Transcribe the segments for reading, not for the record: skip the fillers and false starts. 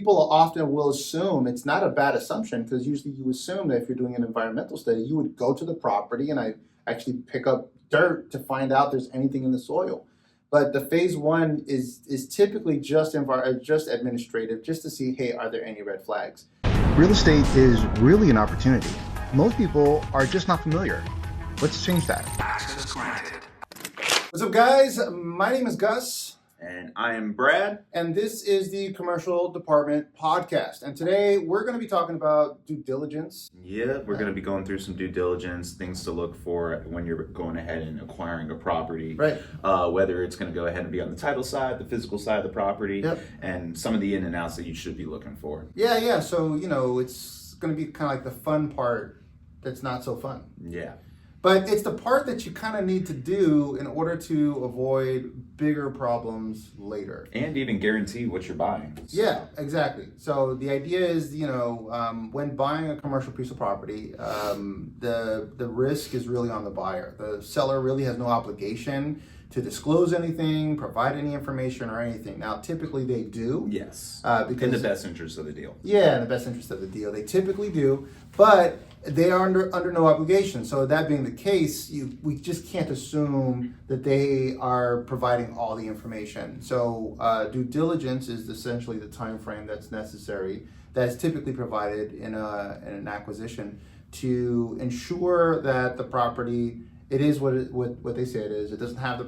people often will assume, it's not a bad assumption, because usually you assume that if you're doing an environmental study, you would go to the property and I actually pick up dirt to find out there's anything in the soil. But the phase one is typically just administrative, just to see, hey, are there any red flags? Real estate is really an opportunity. Most people are just not familiar. Let's change that. Access granted. What's up, guys? My name is Gus. And I am Brad. And this is the Commercial Department Podcast. And today we're going to be talking about due diligence. Yeah, we're going to be going through some due diligence, things to look for when you're going ahead and acquiring a property. Right. Whether it's going to go ahead and be on the title side, the physical side of the property, yep, and some of the in and outs that you should be looking for. Yeah. So, it's going to be kind of like the fun part that's not so fun. Yeah. But it's the part that you kind of need to do in order to avoid bigger problems later. And even guarantee what you're buying. So. Yeah, exactly. So the idea is, when buying a commercial piece of property, the risk is really on the buyer. The seller really has no obligation to disclose anything, provide any information or anything. Now, typically they do. Yes. Because in the best interest of the deal. Yeah, in the best interest of the deal. They typically do, but they are under no obligation. So that being the case, we just can't assume that they are providing all the information. So due diligence is essentially the time frame that's necessary, that's typically provided in an acquisition to ensure that the property, it is what they say it is. It doesn't have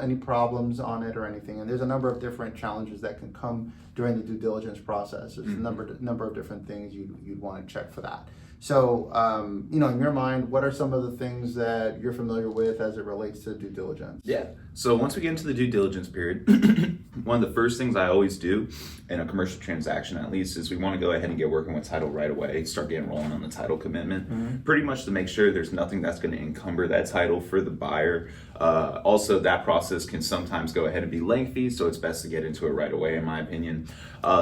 any problems on it or anything. And there's a number of different challenges that can come during the due diligence process. There's a number of different things you'd want to check for that. So, in your mind, what are some of the things that you're familiar with as it relates to due diligence? Yeah. So once we get into the due diligence period, one of the first things I always do in a commercial transaction, at least, is we want to go ahead and get working with title right away, start getting rolling on the title commitment, pretty much to make sure there's nothing that's going to encumber that title for the buyer. Also, that process can sometimes go ahead and be lengthy, so it's best to get into it right away, in my opinion.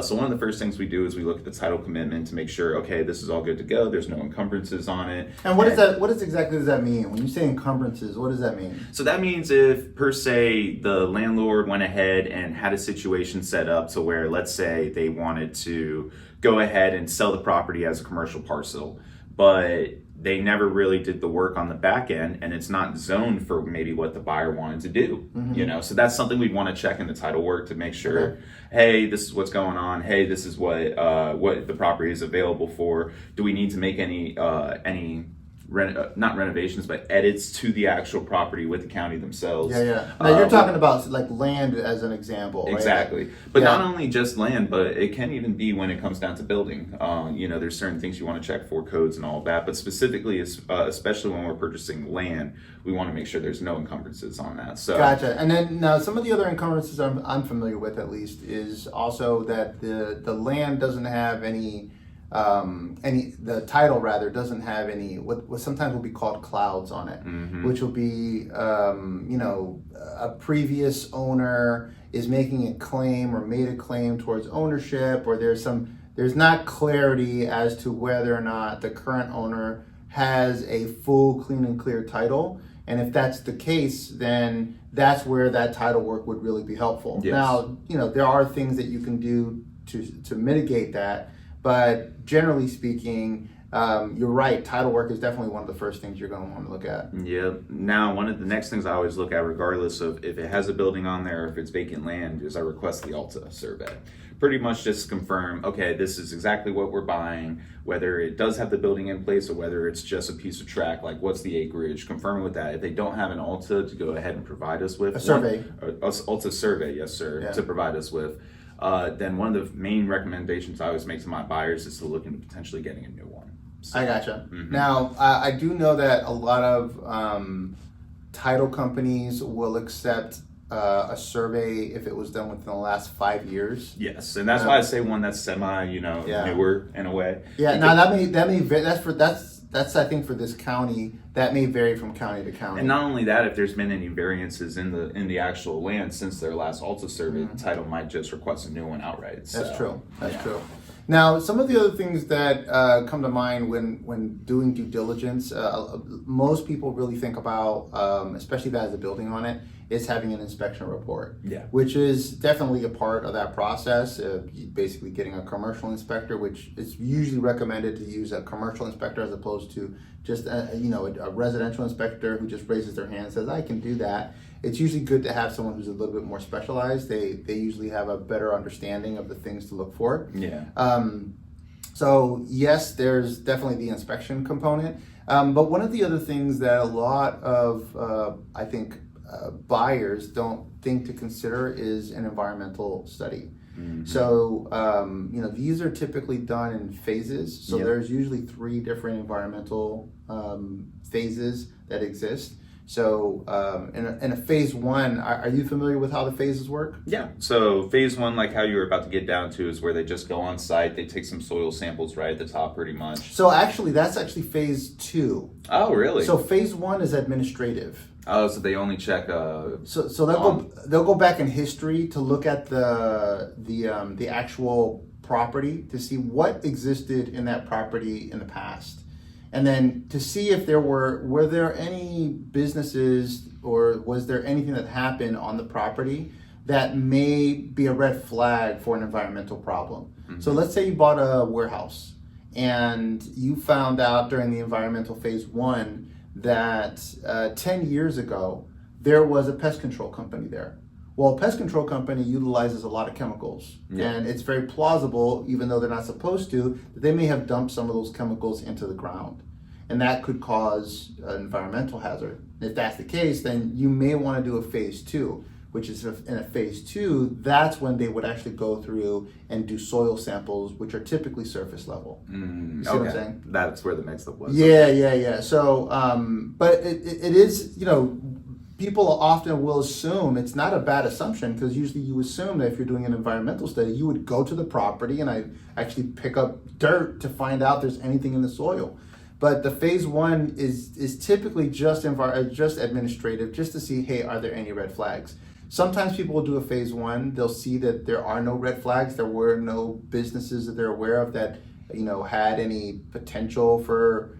So one of the first things we do is we look at the title commitment to make sure, okay, this is all good to go. There's no encumbrances on it. And what exactly does that mean? When you say encumbrances, what does that mean? So that means if, per se, the landlord went ahead and had a situation set up to where, let's say, they wanted to go ahead and sell the property as a commercial parcel, but they never really did the work on the back end, and it's not zoned for maybe what the buyer wanted to do. So that's something we'd want to check in the title work to make sure, hey, this is what's going on. Hey, this is what the property is available for. Do we need to make any not renovations, but edits to the actual property with the county themselves? Yeah. Now you're talking about like land as an example, right? Exactly. But not only just land, but it can even be when it comes down to building. There's certain things you want to check for, codes and all of that. But specifically, especially when we're purchasing land, we want to make sure there's no encumbrances on that. So gotcha. And then now some of the other encumbrances I'm familiar with, at least, is also that the land doesn't have the title rather doesn't have any what sometimes will be called clouds on it, which will be a previous owner is making a claim or made a claim towards ownership, or there's not clarity as to whether or not the current owner has a full, clean and clear title. And if that's the case, then that's where that title work would really be helpful. Yes. Now, there are things that you can do to mitigate that. But generally speaking, you're right. Title work is definitely one of the first things you're going to want to look at. Yeah. Now, one of the next things I always look at, regardless of if it has a building on there or if it's vacant land, is I request the ALTA survey. Pretty much just confirm, okay, this is exactly what we're buying, whether it does have the building in place or whether it's just a piece of tract, like what's the acreage, confirming with that. If they don't have an ALTA to go ahead and provide us with a survey. ALTA survey, yes, sir, to provide us with. Then one of the main recommendations I always make to my buyers is to look into potentially getting a new one. So, I gotcha. Now, I do know that a lot of title companies will accept a survey if it was done within the last 5 years. Yes, and that's why I say one that's semi, newer in a way. Yeah, now that may that's I think for this county, that may vary from county to county. And not only that, if there's been any variances in the actual land since their last ALTA survey, the title might just request a new one outright. That's true. That's true. Now, some of the other things that come to mind when doing due diligence, most people really think about, especially if it has a building on it, is having an inspection report. Yeah. Which is definitely a part of that process. Basically getting a commercial inspector, which is usually recommended to use a commercial inspector as opposed to just a residential inspector who just raises their hand and says, I can do that. It's usually good to have someone who's a little bit more specialized. They usually have a better understanding of the things to look for. Yeah. So yes, there's definitely the inspection component. But one of the other things that a lot of, I think, buyers don't think to consider is an environmental study. Mm-hmm. So, these are typically done in phases. So there's usually 3 different environmental phases that exist. So in a phase 1, are you familiar with how the phases work? Yeah. So phase 1, like how you were about to get down to, is where they just go on site, they take some soil samples right at the top pretty much. So actually, that's actually phase 2. Oh, really? So phase 1 is administrative. Oh, so they only check. So they'll go back in history to look at the actual property to see what existed in that property in the past, and then to see if were there any businesses or was there anything that happened on the property that may be a red flag for an environmental problem. Mm-hmm. So let's say you bought a warehouse and you found out during the environmental phase 1 that 10 years ago, there was a pest control company there. Well, a pest control company utilizes a lot of chemicals, and it's very plausible, even though they're not supposed to, that they may have dumped some of those chemicals into the ground. And that could cause an environmental hazard. If that's the case, then you may want to do a phase 2, which is in a phase 2, that's when they would actually go through and do soil samples, which are typically surface level. You see what I'm saying? That's where the mix-up was. Yeah. So, but it is, people often will assume, it's not a bad assumption, because usually you assume that if you're doing an environmental study, you would go to the property and I actually pick up dirt to find out there's anything in the soil. But the phase 1 is typically just administrative, just to see, hey, are there any red flags? Sometimes people will do a phase 1, they'll see that there are no red flags, there were no businesses that they're aware of that, had any potential for,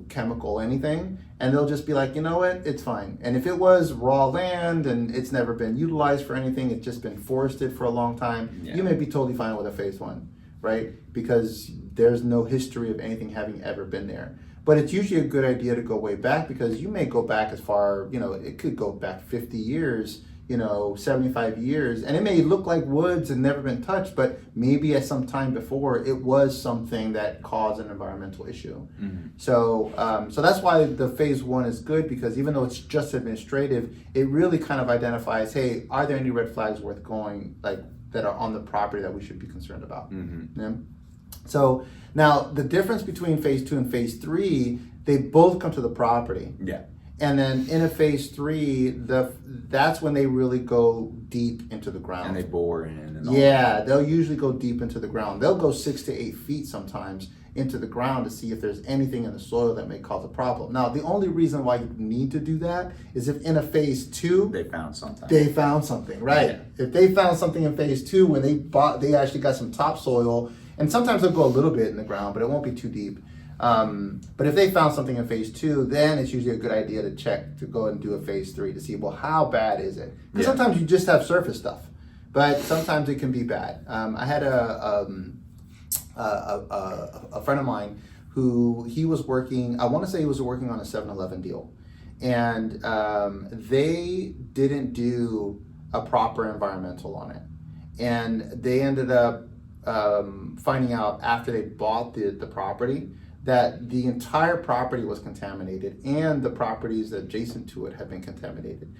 chemical anything, and they'll just be like, you know what, it's fine. And if it was raw land and it's never been utilized for anything, it's just been forested for a long time, you may be totally fine with a phase 1, right? Because there's no history of anything having ever been there. But it's usually a good idea to go way back, because you may go back as far, it could go back 50 years, 75 years, and it may look like woods and never been touched, but maybe at some time before it was something that caused an environmental issue. Mm-hmm. So that's why the phase 1 is good, because even though it's just administrative, it really kind of identifies, hey, are there any red flags worth going, like, that are on the property that we should be concerned about? Mm-hmm. Yeah? So now the difference between phase 2 and phase 3, they both come to the property. Yeah. And then in a phase 3, that's when they really go deep into the ground. And they bore in. And all they'll usually go deep into the ground. They'll go 6 to 8 feet sometimes into the ground to see if there's anything in the soil that may cause a problem. Now, the only reason why you need to do that is if in a phase 2, they found something. Right? Yeah. If they found something in phase 2 when they actually got some topsoil, and sometimes they'll go a little bit in the ground, but it won't be too deep. But if they found something in phase 2, then it's usually a good idea to go and do a phase 3 to see, well, how bad is it? Because sometimes you just have surface stuff, but sometimes it can be bad. I had a friend of mine who he was working, I want to say he was working on a 7-Eleven deal, and they didn't do a proper environmental on it, and they ended up finding out after they bought the property that the entire property was contaminated and the properties adjacent to it had been contaminated.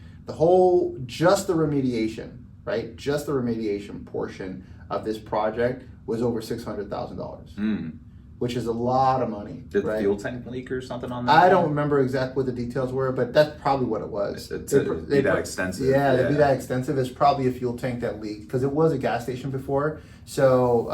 Just the remediation, right? Just the remediation portion of this project was over $600,000, which is a lot of money. Did the fuel tank leak or something on that? I don't remember exactly what the details were, but that's probably what it was. It'd be that extensive. Yeah, it'd be that extensive. It's probably a fuel tank that leaked, because it was a gas station before. So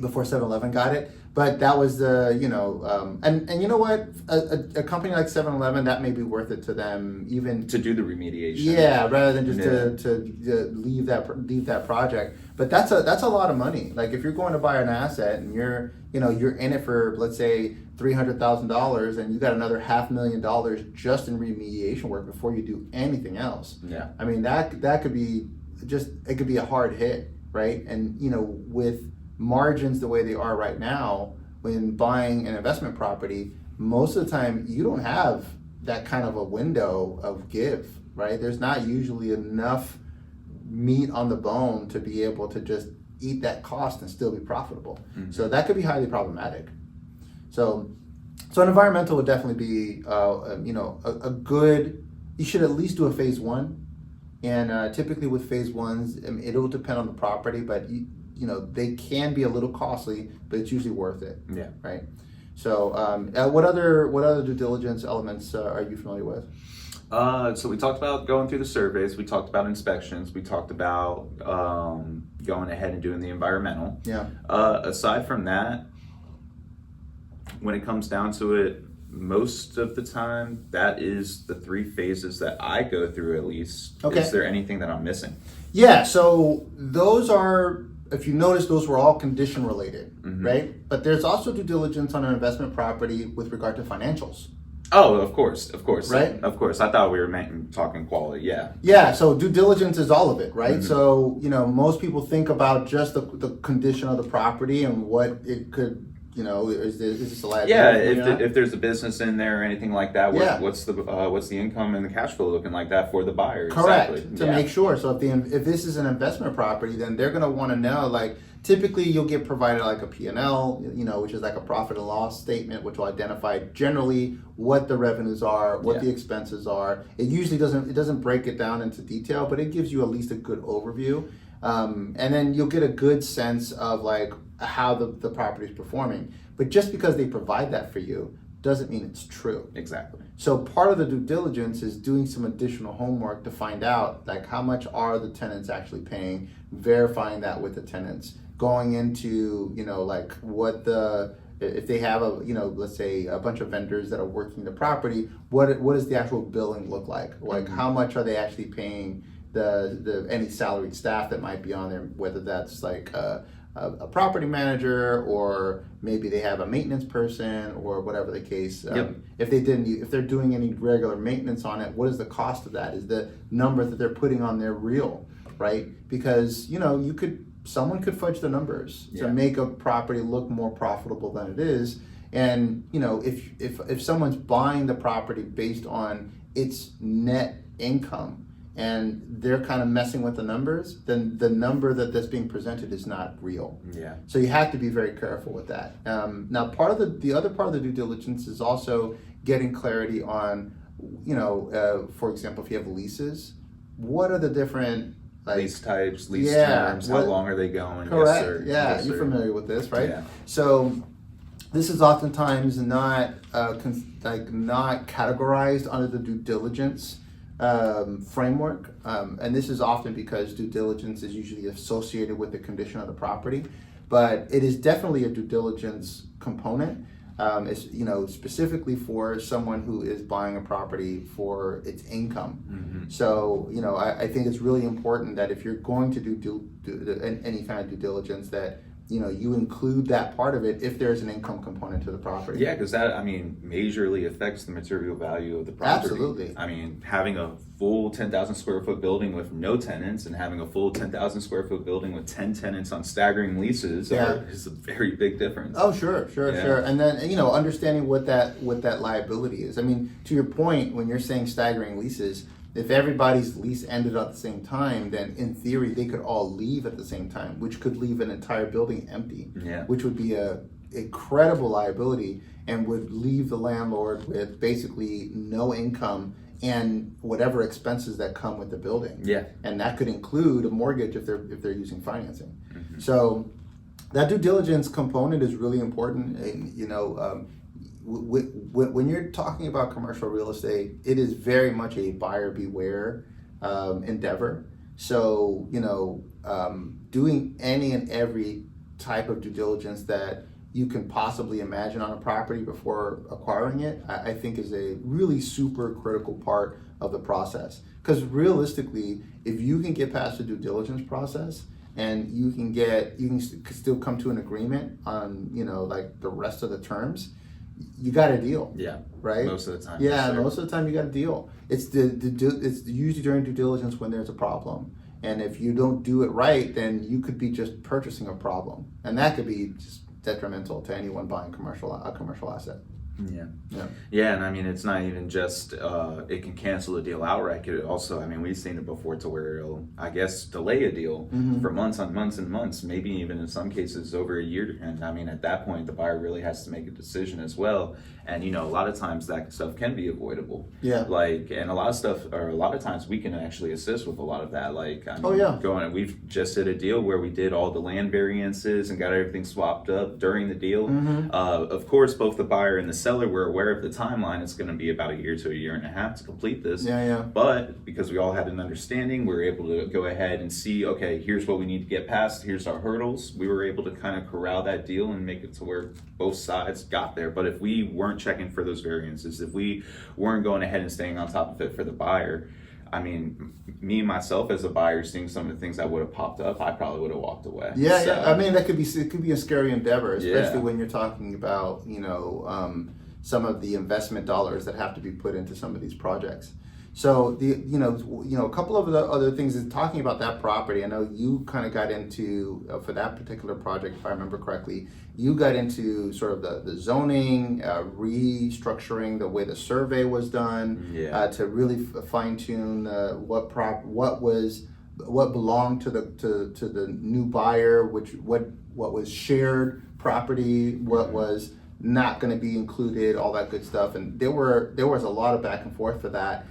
before 7-Eleven got it. But that was the, and you know what, a company like 7-Eleven, that may be worth it to them, even to do the remediation. Yeah, rather than just to leave that project. But that's a lot of money. Like if you're going to buy an asset and you're in it for, let's say, $300,000, and you got another $500,000 just in remediation work before you do anything else. Yeah. I mean that could be it could be a hard hit, right? And with margins the way they are right now, when buying an investment property, most of the time you don't have that kind of a window of give, right? There's not usually enough meat on the bone to be able to just eat that cost and still be profitable. Mm-hmm. So that could be highly problematic. So an environmental would definitely be, a good. You should at least do a phase one, and typically with phase ones, it'll depend on the property, but they can be a little costly, but it's usually worth it. Yeah. Right. So what other due diligence elements are you familiar with? So we talked about going through the surveys. We talked about inspections. We talked about going ahead and doing the environmental. Yeah. Aside from that, when it comes down to it, most of the time, that is the 3 phases that I go through at least. Okay. Is there anything that I'm missing? Yeah, so those are, if you notice, those were all condition related, mm-hmm. right? But there's also due diligence on an investment property with regard to financials. Oh, of course. Right? Of course. I thought we were talking quality, yeah. Yeah, so due diligence is all of it, right? Mm-hmm. So, most people think about just the condition of the property and what it could, is this a liability? Yeah, if there's a business in there or anything like that, what's the income and the cash flow looking like that for the buyer? Correct, exactly. to make sure. So if this is an investment property, then they're going to want to know, like, typically you'll get provided like a P&L, which is like a profit and loss statement, which will identify generally what the revenues are, what the expenses are. It usually doesn't break it down into detail, but it gives you at least a good overview. And then you'll get a good sense of like how the property is performing. But just because they provide that for you doesn't mean it's true. Exactly. So part of the due diligence is doing some additional homework to find out like how much are the tenants actually paying, verifying that with the tenants, going into, like what if they have let's say a bunch of vendors that are working the property, what does the actual billing look like? Like mm-hmm. how much are they actually paying the any salaried staff that might be on there, whether that's like a property manager or maybe they have a maintenance person or whatever the case. If they're doing any regular maintenance on it, what is the cost of that? Is the number that they're putting on there real, right? Because someone could fudge the numbers to make a property look more profitable than it is. And if someone's buying the property based on its net income and they're kind of messing with the numbers, then the number that's being presented is not real. Yeah. So you have to be very careful with that. Now, part of the other part of the due diligence is also getting clarity on, for example, if you have leases, what are the different lease types, lease terms, how long are they going? Correct. Yes, sir. Yeah, yes, you're sir. familiar with this, right? Yeah. So this is oftentimes not not categorized under the due diligence framework, and this is often because due diligence is usually associated with the condition of the property, but it is definitely a due diligence component. It's specifically for someone who is buying a property for its income. Mm-hmm. So I think it's really important that if you're going to do any kind of due diligence, that you include that part of it if there's an income component to the property. Yeah, because that, majorly affects the material value of the property. Absolutely. Having a full 10,000 square foot building with no tenants and having a full 10,000 square foot building with 10 tenants on staggering leases is a very big difference. Oh, sure. And then, understanding what that liability is. To your point, when you're saying staggering leases, if everybody's lease ended at the same time, then in theory they could all leave at the same time, which could leave an entire building empty, which would be a incredible liability and would leave the landlord with basically no income and whatever expenses that come with the building. Yeah. And that could include a mortgage if they're using financing. Mm-hmm. So that due diligence component is really important. And, when you're talking about commercial real estate, it is very much a buyer beware endeavor. So, doing any and every type of due diligence that you can possibly imagine on a property before acquiring it, I think is a really super critical part of the process. Because realistically, if you can get past the due diligence process and you can still come to an agreement on, like the rest of the terms, you got a deal. Yeah. Right? Most of the time. Yeah, yes, sir. most of the time you got a deal. It's it's usually during due diligence when there's a problem. And if you don't do it right, then you could be just purchasing a problem. And that could be just detrimental to anyone buying a commercial asset. Yeah. Yeah. Yeah, and I mean, it's not even just it can cancel the deal outright. It also, I mean, we've seen it before to where it'll, I guess, delay a deal for months on months and months, maybe even in some cases over a year. And I mean, at that point, the buyer really has to make a decision as well. And a lot of times that stuff can be avoidable. Yeah. Like, and a lot of times we can actually assist with a lot of that. Like, I mean, we've just did a deal where we did all the land variances and got everything swapped up during the deal. Of course, both the buyer and the seller were aware of the timeline. It's going to be about a year to a year and a half to complete this. Yeah. But because we all had an understanding, we were able to go ahead and see, okay, here's what we need to get past. Here's our hurdles. We were able to kind of corral that deal and make it to where both sides got there. But if we weren't checking for those variances, if we weren't going ahead and staying on top of it for the buyer, I mean, me myself as a buyer, seeing some of the things that would have popped up, I probably would have walked away. Yeah. I mean, it could be a scary endeavor, especially when you're talking about some of the investment dollars that have to be put into some of these projects. So a couple of the other things is talking about that property. I know you kind of got into for that particular project, if I remember correctly, you got into sort of the zoning, restructuring the way the survey was done, to really fine tune what belonged to the new buyer, what was shared property, what was not going to be included, all that good stuff. And there was a lot of back and forth for that.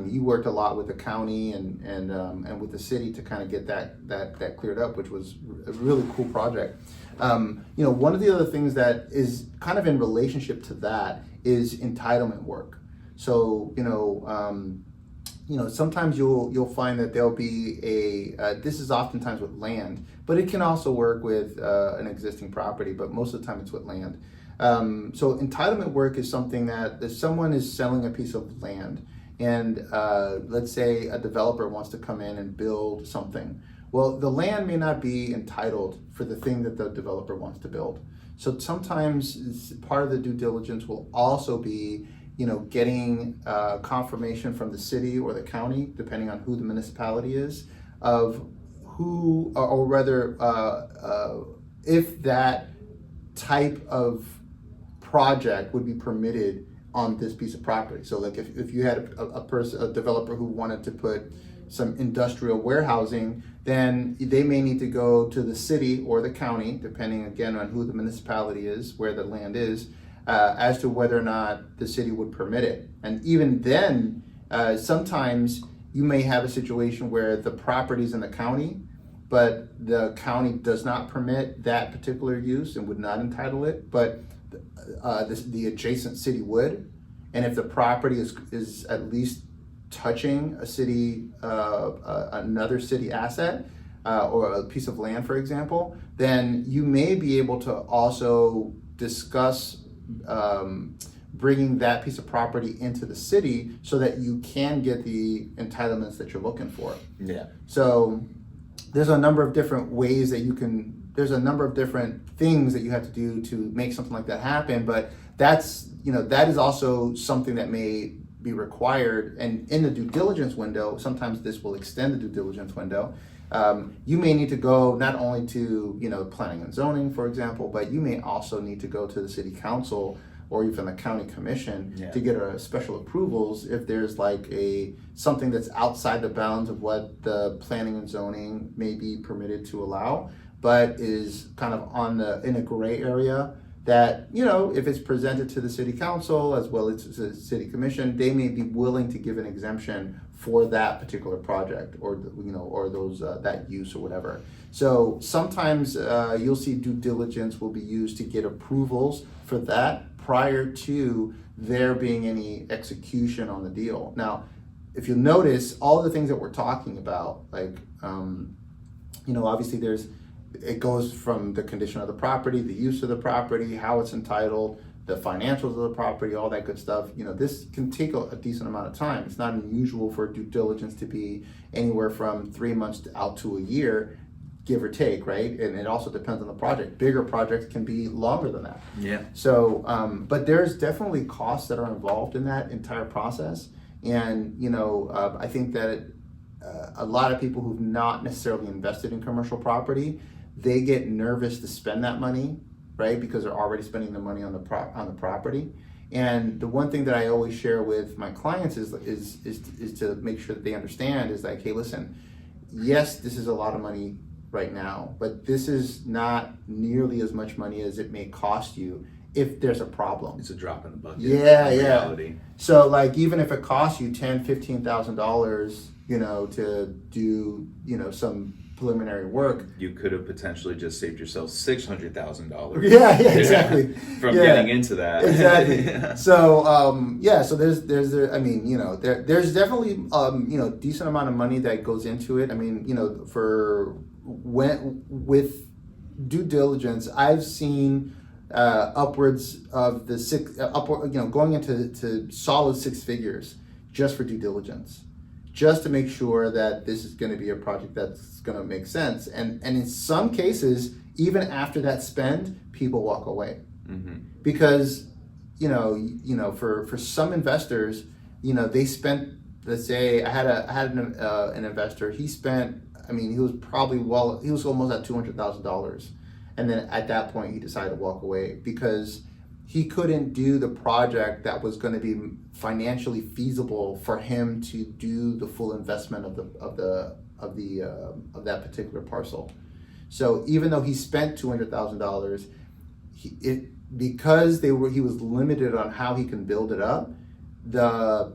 You worked a lot with the county and with the city to kind of get that cleared up, which was a really cool project. One of the other things that is kind of in relationship to that is entitlement work. So sometimes you'll find that there'll be this is oftentimes with land, but it can also work with an existing property, but most of the time it's with land. So entitlement work is something that if someone is selling a piece of land and let's say a developer wants to come in and build something. Well, the land may not be entitled for the thing that the developer wants to build. So sometimes part of the due diligence will also be, getting confirmation from the city or the county, depending on who the municipality is, of who, or rather, if that type of project would be permitted on this piece of property. So like if you had a developer who wanted to put some industrial warehousing, then they may need to go to the city or the county, depending again on who the municipality is, where the land is, as to whether or not the city would permit it. And even then, sometimes you may have a situation where the property's in the county, but the county does not permit that particular use and would not entitle it, but the adjacent city would. And if the property is at least touching a city, another city asset, or a piece of land, for example, then you may be able to also discuss bringing that piece of property into the city so that you can get the entitlements that you're looking for. Yeah. So there's a number of different ways that there's a number of different things that you have to do to make something like that happen, but that is also something that may be required. And in the due diligence window, sometimes this will extend the due diligence window. You may need to go not only to planning and zoning, for example, but you may also need to go to the city council or even the county commission to get special approvals if there's like something that's outside the bounds of what the planning and zoning may be permitted to allow, but is kind of in a gray area that, if it's presented to the city council as well as to the city commission, they may be willing to give an exemption for that particular project or those that use or whatever. So sometimes you'll see due diligence will be used to get approvals for that prior to there being any execution on the deal. Now, if you'll notice, all the things that we're talking about, like, obviously there's it goes from the condition of the property, the use of the property, how it's entitled, the financials of the property, all that good stuff. This can take a decent amount of time. It's not unusual for due diligence to be anywhere from 3 months out to a year, give or take, right? And it also depends on the project. Bigger projects can be longer than that. Yeah. So, but there's definitely costs that are involved in that entire process. And, I think that a lot of people who've not necessarily invested in commercial property, they get nervous to spend that money, right? Because they're already spending the money on the property. And the one thing that I always share with my clients is to make sure that they understand is like, hey, listen, yes, this is a lot of money right now, but this is not nearly as much money as it may cost you if there's a problem. It's a drop in the bucket. Yeah, in yeah. reality. So like even if it costs you $10,000-$15,000, to do, some preliminary work. You could have potentially just saved yourself $600,000. Yeah, exactly. From getting into that. Exactly. Yeah. So so there's there's definitely decent amount of money that goes into it. I mean, with due diligence, I've seen upwards of the going into solid six figures just for due diligence, just to make sure that this is going to be a project that's going to make sense. And in some cases, even after that spend, people walk away. Mm-hmm. Because for some investors, they spent, let's say I had an investor. He spent, he was almost at $200,000, and then at that point he decided to walk away because he couldn't do the project that was going to be financially feasible for him to do the full investment of that particular parcel. So even though he spent $200,000, because he was limited on how he can build it up, the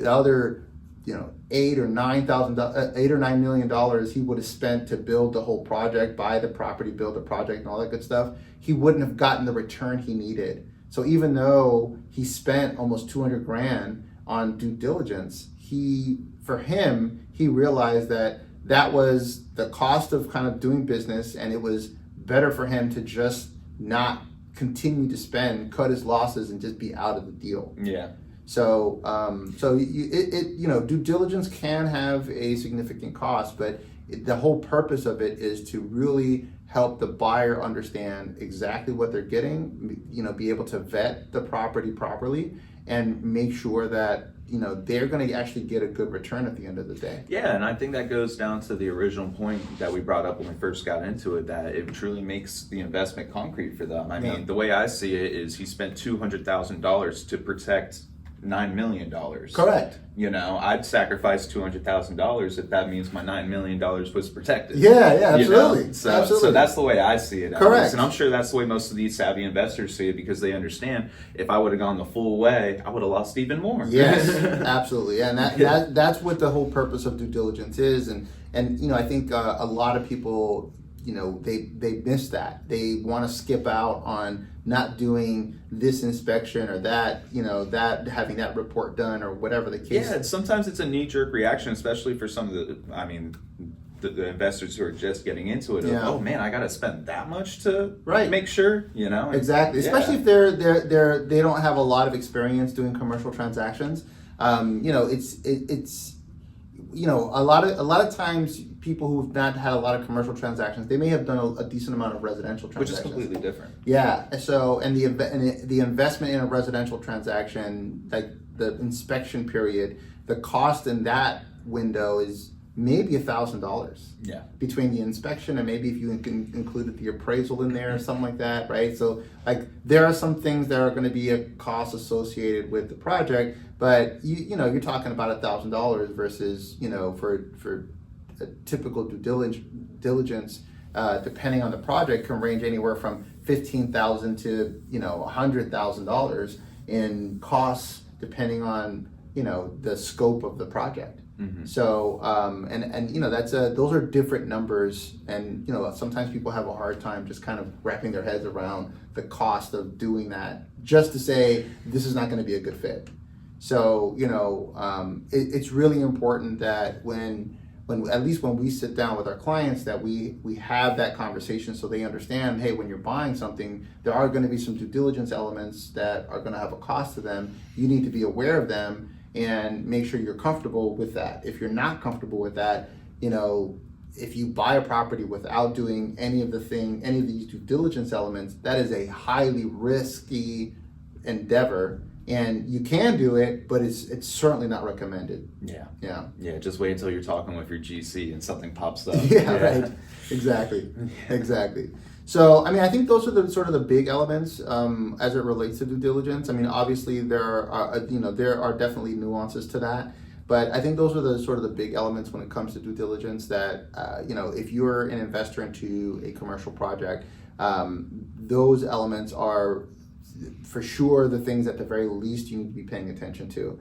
other $8 or $9 million he would have spent to build the whole project, buy the property, build the project, and all that good stuff, he wouldn't have gotten the return he needed. So even though he spent almost $200,000 on due diligence, he realized that was the cost of kind of doing business, and it was better for him to just not continue to spend, cut his losses, and just be out of the deal. Yeah. So, due diligence can have a significant cost, but the whole purpose of it is to really help the buyer understand exactly what they're getting, be able to vet the property properly and make sure that, they're going to actually get a good return at the end of the day. Yeah, and I think that goes down to the original point that we brought up when we first got into it, that it truly makes the investment concrete for them. I mean, the way I see it is he spent $200,000 to protect $9 million. Correct. I'd sacrifice $200,000 if that means my $9 million was protected. Yeah, absolutely. So that's the way I see it. Correct. And I'm sure that's the way most of these savvy investors see it, because they understand if I would have gone the full way, I would have lost even more. Yes, absolutely. And that's what the whole purpose of due diligence is. And I think a lot of people, they miss that. They want to skip out on not doing this inspection or that, that having that report done or whatever the case. Yeah, sometimes it's a knee-jerk reaction, especially for some of the investors who are just getting into it. Yeah. Oh man, I got to spend that much to make sure, Exactly, especially if they don't have a lot of experience doing commercial transactions. It's a lot of times people who've not had a lot of commercial transactions, they may have done a decent amount of residential transactions, which is completely different. Yeah. So, and the investment in a residential transaction, like the inspection period, the cost in that window is maybe $1,000. Yeah. Between the inspection and maybe if you can include the appraisal in there or something like that, right? So, like there are some things that are going to be a cost associated with the project, but you're talking about $1,000 versus for a typical due diligence, depending on the project, can range anywhere from $15,000 to $100,000 in costs, depending on the scope of the project. Mm-hmm. So those are different numbers, and sometimes people have a hard time just kind of wrapping their heads around the cost of doing that, just to say this is not going to be a good fit. So it's really important that when at least when we sit down with our clients, that we have that conversation so they understand, hey, when you're buying something, there are going to be some due diligence elements that are going to have a cost to them. You need to be aware of them and make sure you're comfortable with that. If you're not comfortable with that, if you buy a property without doing any of these due diligence elements, that is a highly risky endeavor. And you can do it, but it's certainly not recommended. Yeah. Just wait until you're talking with your GC and something pops up. Right. Exactly. So, I think those are the sort of the big elements as it relates to due diligence. Obviously there are definitely nuances to that, but I think those are the sort of the big elements when it comes to due diligence. That if you're an investor into a commercial project, those elements are for sure the things at the very least you need to be paying attention to.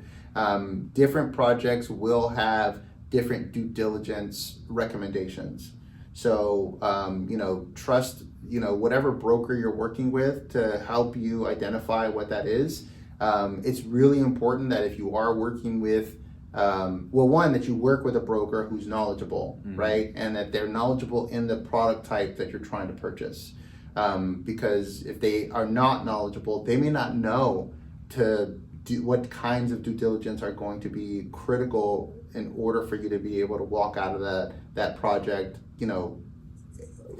Different projects will have different due diligence recommendations. So, trust, whatever broker you're working with to help you identify what that is. It's really important that if you are working with, that you work with a broker who's knowledgeable, right? And that they're knowledgeable in the product type that you're trying to purchase. Because if they are not knowledgeable, they may not know what kinds of due diligence are going to be critical in order for you to be able to walk out of that project,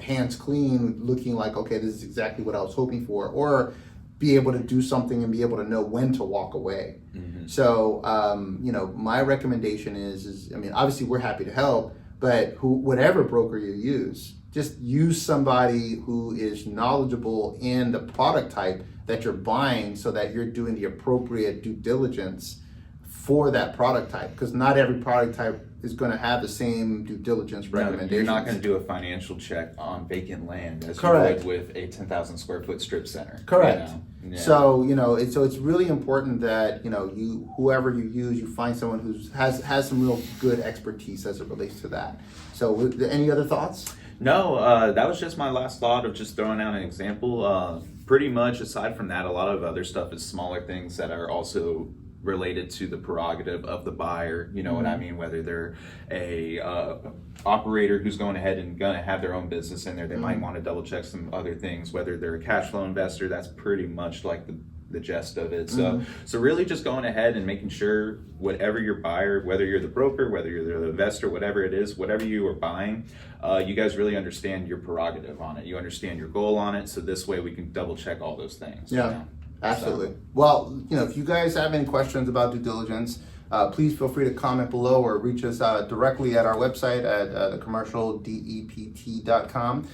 hands clean, looking like, okay, this is exactly what I was hoping for, or be able to do something and be able to know when to walk away. So, my recommendation is obviously we're happy to help, but whatever broker you use, just use somebody who is knowledgeable in the product type that you're buying so that you're doing the appropriate due diligence for that product type, because not every product type is going to have the same due diligence recommendations. You're not going to do a financial check on vacant land as Correct. you would with a 10,000 square foot strip center. Correct. So it's really important that whoever you use, you find someone who has some real good expertise as it relates to that. So any other thoughts? No, that was just my last thought of just throwing out an example. Pretty much aside from that, a lot of other stuff is smaller things that are also related to the prerogative of the buyer. You know what I mean? Whether they're a operator who's going ahead and going to have their own business in there, they might want to double check some other things. Whether they're a cash flow investor, that's pretty much like the gist of it. So really just going ahead and making sure whatever your buyer, whether you're the broker, whether you're the investor, whatever it is, whatever you are buying, you guys really understand your prerogative on it. You understand your goal on it. So this way we can double check all those things. Yeah. Absolutely. Well, if you guys have any questions about due diligence, please feel free to comment below or reach us directly at our website at thecommercialdept.com.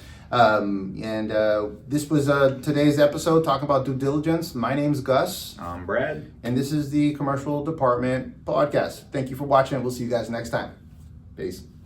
This was today's episode talking about due diligence. My name's Gus. I'm Brad. And this is the Commercial Department Podcast. Thank you for watching. We'll see you guys next time. Peace.